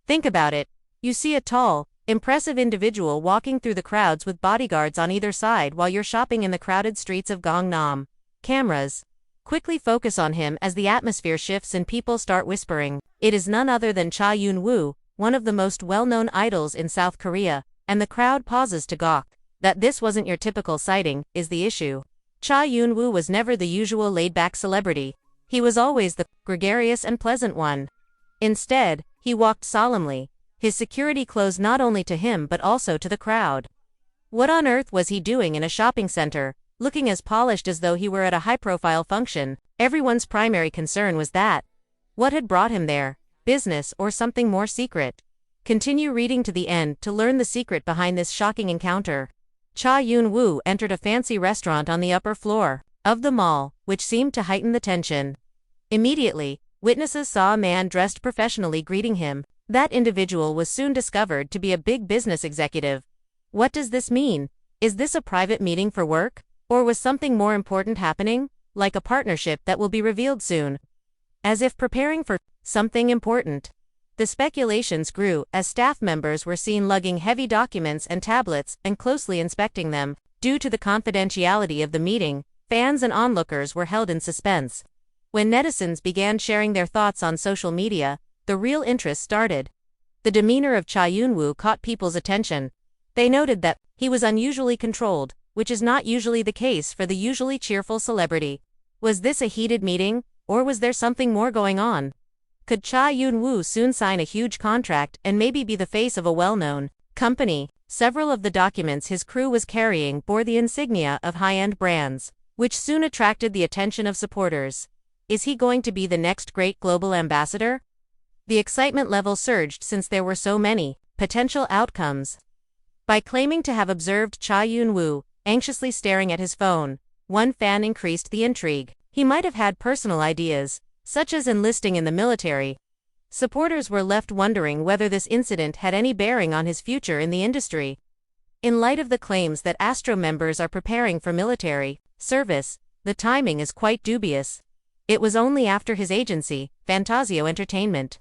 Think about it. You see a tall, impressive individual walking through the crowds with bodyguards on either side while you're shopping in the crowded streets of Gangnam. Cameras quickly focus on him as the atmosphere shifts and people start whispering. It is none other than Cha Eun Woo, one of the most well-known idols in South Korea, and the crowd pauses to gawk. That this wasn't your typical sighting is the issue. Cha Eun Woo was never the usual laid-back celebrity. He was always the gregarious and pleasant one. Instead, he walked solemnly, his security close not only to him but also to the crowd. What on earth was he doing in a shopping center, looking as polished as though he were at a high-profile function? Everyone's primary concern was that. What had brought him there? Business or something more secret? Continue reading to the end to learn the secret behind this shocking encounter. Cha Eun Woo entered a fancy restaurant on the upper floor of the mall, which seemed to heighten the tension. Immediately, witnesses saw a man dressed professionally greeting him. That individual was soon discovered to be a big business executive. What does this mean? Is this a private meeting for work? Or was something more important happening, like a partnership that will be revealed soon? As if preparing for something important. The speculations grew as staff members were seen lugging heavy documents and tablets and closely inspecting them. Due to the confidentiality of the meeting, fans and onlookers were held in suspense. When netizens began sharing their thoughts on social media, the real interest started. The demeanor of Cha Eun Woo caught people's attention. They noted that he was unusually controlled, which is not usually the case for the usually cheerful celebrity. Was this a heated meeting, or was there something more going on? Could Cha Eun Woo soon sign a huge contract and maybe be the face of a well-known company? Several of the documents his crew was carrying bore the insignia of high-end brands, which soon attracted the attention of supporters. Is he going to be the next great global ambassador? The excitement level surged since there were so many potential outcomes. By claiming to have observed Cha Eun Woo anxiously staring at his phone, one fan increased the intrigue. He might have had personal ideas, such as enlisting in the military. Supporters were left wondering whether this incident had any bearing on his future in the industry. In light of the claims that Astro members are preparing for military service, the timing is quite dubious. It was only after his agency, Fantasio Entertainment,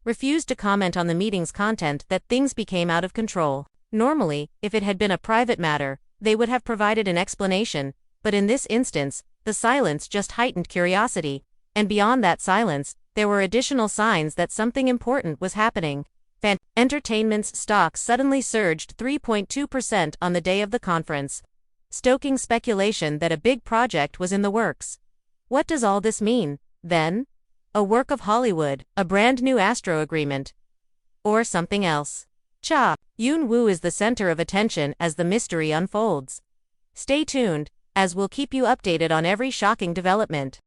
refused to comment on the meeting's content that things became out of control. Normally, if it had been a private matter, they would have provided an explanation, but in this instance, the silence just heightened curiosity. And beyond that silence, there were additional signs that something important was happening. Entertainment's stock suddenly surged 3.2% on the day of the conference, stoking speculation that a big project was in the works. What does all this mean, then? A work of Hollywood, a brand new Astro agreement, or something else? Cha Eun Woo is the center of attention as the mystery unfolds. Stay tuned, as we'll keep you updated on every shocking development.